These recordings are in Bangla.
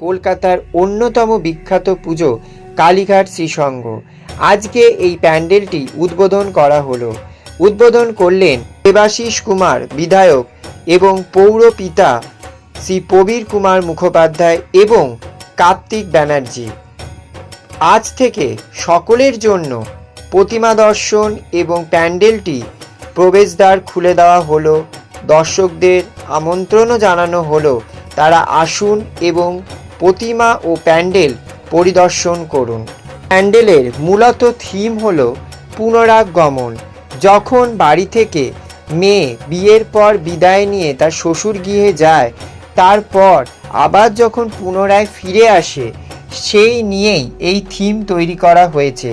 কলকাতার অন্যতম বিখ্যাত পুজো কালীঘাট শ্রীসংঘ। আজকে এই প্যান্ডেলটি উদ্বোধন করা হলো। উদ্বোধন করলেন দেবাশিস কুমার বিধায়ক এবং পৌর পিতা শ্রী প্রবীর কুমার মুখোপাধ্যায় এবং কার্তিক ব্যানার্জি। আজ থেকে সকলের জন্য প্রতিমা দর্শন এবং প্যান্ডেলটি প্রবেশদ্বার খুলে দেওয়া হলো। দর্শকদের আমন্ত্রণও জানানো হলো তারা আসুন এবং প্রতিমা ও প্যান্ডেল পরিদর্শন করুন। প্যান্ডেলের মূলত থিম হলো পুনরাগমন। যখন বাড়ি থেকে মেয়ে বিয়ের পর বিদায় নিয়ে তার শ্বশুর গৃহে যায়, তারপর আবার যখন পুনরায় ফিরে আসে, সেই নিয়েই এই থিম তৈরি করা হয়েছে।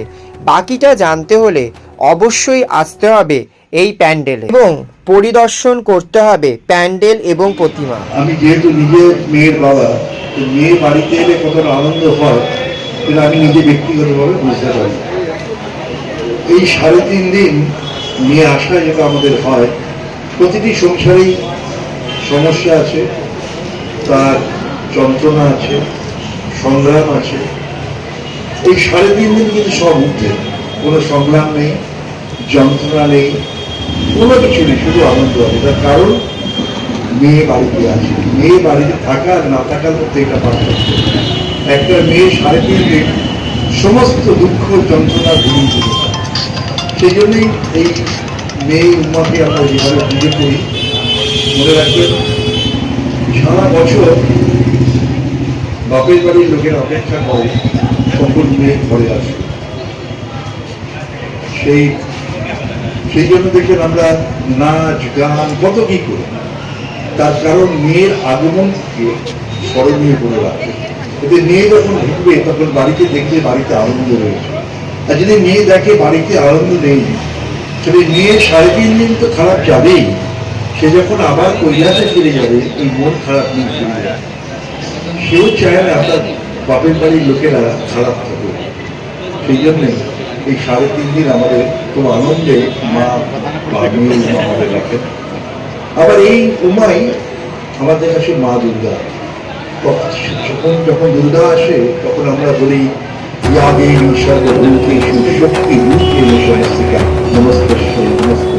বাকিটা জানতে হলে অবশ্যই আসতে হবে এই প্যান্ডেলে এবং পরিদর্শন করতে হবে প্যান্ডেল এবং প্রতিমা। আমি যেহেতু নিজে মেয়ের বাবা, তো মেয়ে বাড়িতে এলে কতটা আনন্দ হয় সেটা আমি নিজে ব্যক্তিগতভাবে বুঝতে পারি। এই 3.5 দিন মেয়ে আসা যেটা আমাদের হয়, প্রতিটি সংসারেই সমস্যা আছে, তার যন্ত্রণা আছে, সংগ্রাম আছে। এই 3.5 দিন কিন্তু সব উঠে, কোনো সংগ্রাম নেই, যন্ত্রণা নেই, কোনো কিছু নেই, শুধু আনন্দ হবে। তার কারণ মেয়ে বাড়িতে আছে। মেয়ে বাড়িতে থাকা আর না থাকার মধ্যে এটা পার্থক্য। একটা মেয়ে 3.5 দিন সমস্ত দুঃখ যন্ত্রণা ভুলে দিতে পারে। সেই জন্যই এই মেয়ে উম্মাকে আমরা যেভাবে পুজো করি, মনে রাখবেন সারা বছর বাপের বাড়ির লোকের অপেক্ষা করে কখন মেয়ে ঘরে আসে। সেই জন্য দেখবেন আমরা নাচ গান কত কি করি, তার কারণ মেয়ের আগমনকে স্মরণীয় করে রাখে। এতে মেয়ে যখন ঢুকবে তখন বাড়িতে দেখবে বাড়িতে আনন্দ রয়েছে। আর যদি মেয়ে দেখে বাড়িতে আনন্দ নেই, তাহলে মেয়ে 3.5 দিন তো খারাপ যাবেই। সে যখন আবার কৈলাসে ফিরে যাবে, এই মন খারাপ নিয়ে ফিরে যাবে। সেও চায় না তার বাপের বাড়ির লোকেরা খারাপ থাকে। সেই জন্যে এই 3.5 দিন আমাদের খুব আনন্দে মা মেয়ে আমাদের রাখেন। আবার এই উমাই আমাদের কাছে মা দুর্গা। যখন দুর্গা আসে তখন আমরা বলি শক্তি নমস্কার নমস্কার।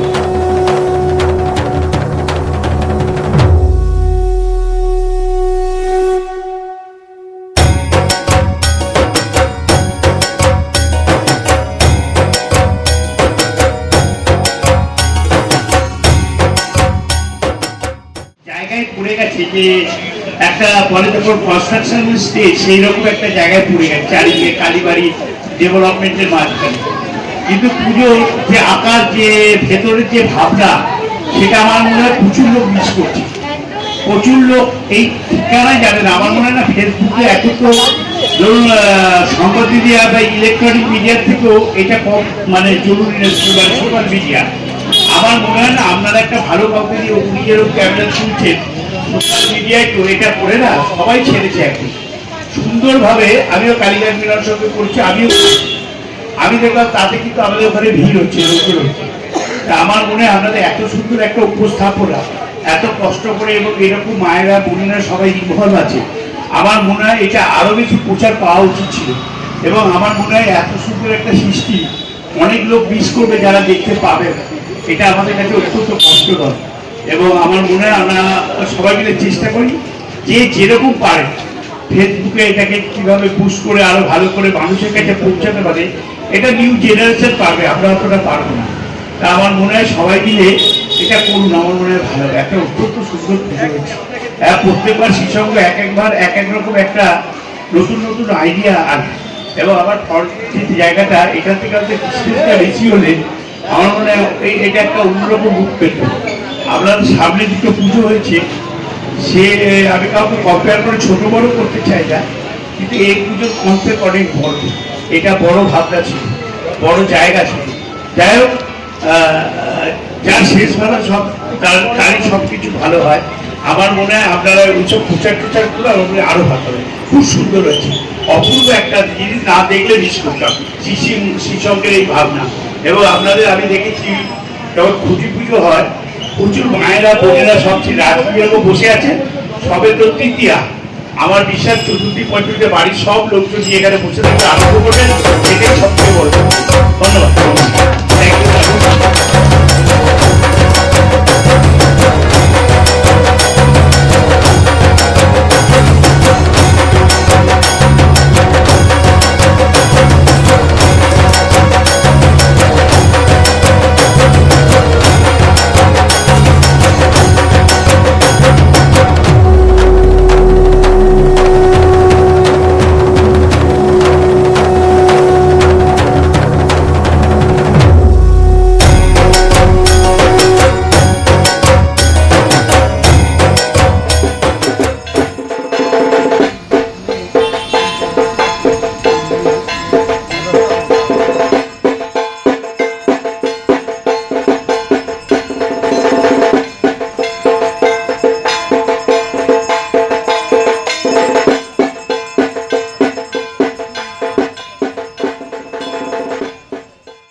জায়গায় পড়ে গেছে যে একটা বলে যখন কনস্ট্রাকশন স্টেজ, সেই রকম একটা জায়গায় পড়ে গেছে চারিদিকে কালীবাড়ি ডেভেলপমেন্টের মাঝখানে। কিন্তু পুজোর যে আকার, যে ভেতরের যে ভাবনা, সেটা আমার মনে হয় প্রচুর লোক মিস করছে। প্রচুর লোক এই ঠিকানায় জানে না। আমার মনে হয় না ফেসবুকে এখন তো ধরুন সংবাদ মিডিয়া বা ইলেকট্রনিক মিডিয়ার থেকেও এটা কম মানে জরুরি সোশ্যাল মিডিয়া। আমার মনে হয় না আপনারা একটা ভালো কাউকে দিয়ে নিজেরও ক্যামেরা শুনছেন, সোশ্যাল মিডিয়ায় তো এটা করে না সবাই ছেড়েছে এখন সুন্দরভাবে। আমিও কালীঘাট মেলার সঙ্গে করছি, আমি দেখলাম তাতে কিন্তু আমাদের ওখানে ভিড় হচ্ছে, লোকের হচ্ছে। তা আমার মনে হয় আপনাদের এত সুন্দর একটা উপস্থাপনা, এত কষ্ট করে এবং এরকম মায়েরা বোনেরা সবাই ইনভলভ আছে, আমার মনে হয় এটা আরো বেশি প্রচার পাওয়া উচিত ছিল। এবং আমার মনে হয় এত সুন্দর একটা সৃষ্টি অনেক লোক মিস করবে যারা দেখতে পাবে। এটা আমাদের কাছে অত্যন্ত কষ্টকর। এবং আমার মনে হয় আমরা সবাই মিলে চেষ্টা করি যে যেরকম পারে ফেসবুকে এটাকে কিভাবে পুশ করে আরো ভালো করে মানুষের কাছে পৌঁছাতে পারে। এটা নিউ জেনারেশন পারবে, আমরা অতটা পারবো না। তা আমার মনে হয় সবাই মিলে এটা করুন, আমার মনে হয় ভালো। একটা অত্যন্ত সুন্দর পুজো হচ্ছে। প্রত্যেকবার শ্রীসংঘ একবার এক এক রকম একটা নতুন নতুন আইডিয়া আসে। এবং আবার জায়গাটা এখান থেকে ডিস্টেন্সটা বেশি হলে আমার মনে হয় এটা একটা অন্যরকম রূপ পেত। আপনার সামনে দুটো পুজো হয়েছে, সে আমি কাউকে কম্পেয়ার করে ছোট বড় করতে চাই না, কিন্তু এই পুজোর কনসেপ্ট অনেক বড়। এটা বড় ভাবনা ছিল, বড় জায়গা ছিল। যাই হোক, যার শেষ ভালো সব তারই সব কিছু ভালো হয়। আমার মনে হয় আপনারা ওইসব প্রচার টুচার করে আরো ভালো হবে। খুব সুন্দর হয়েছে, অপূর্ব একটা জিনিস, না দেখলে মিস করতাম শ্রীসংঘের এই ভাবনা। এবং আপনাদের আমি দেখেছি যখন খুঁজি পুজো হয়, প্রচুর মায়েরা বোনেরা সব রাজনীতি বসে আছেন, সবে তো তৃতীয়া, আমার বিশ্বাস চতুর্থী পঞ্চমীতে বাড়ির সব লোকজন নিয়ে এখানে বসে থাকবে, আনন্দ করবেন, এটাই সবথেকে বড় কথা। ধন্যবাদ। Thank you.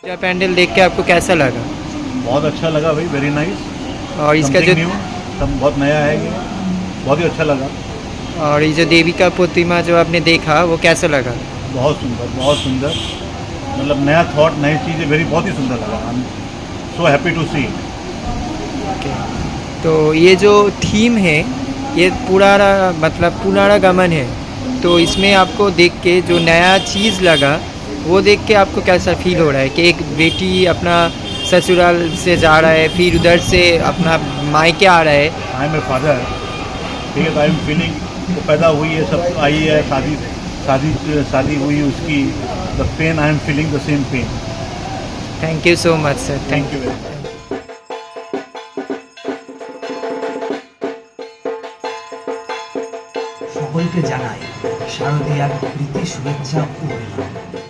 पूजा पैंडल देख के आपको कैसा लगा? बहुत अच्छा लगा भाई, वेरी नाइस। और इसका जो सब बहुत नया है ये, बहुत ही अच्छा लगा। और ये जो देवी का प्रतिमा जो आपने देखा वो कैसा लगा? बहुत सुंदर, बहुत सुंदर, मतलब नया थॉट, नई चीज़ें, वेरी बहुत ही सुंदर लगा। I am so happy to see. तो ये जो थीम है ये मतलब पुनरागमन है, तो इसमें आपको देख के जो नया चीज़ लगा वो देख के आपको कैसा फील हो रहा है कि एक बेटी अपना ससुराल से जा रहा है, फिर उधर से अपना मायके आ रहा है? आई एम ए फादर, ठीक है, तो आई एम फीलिंग, वो पैदा हुई है, सब आई है, शादी हुई उसकी, the pain I am feeling the same pain. Thank you so much sir, thank you very much. সকলকে জানাই শারদীয়ার প্রীতি শুভেচ্ছা ও অভিনন্দন।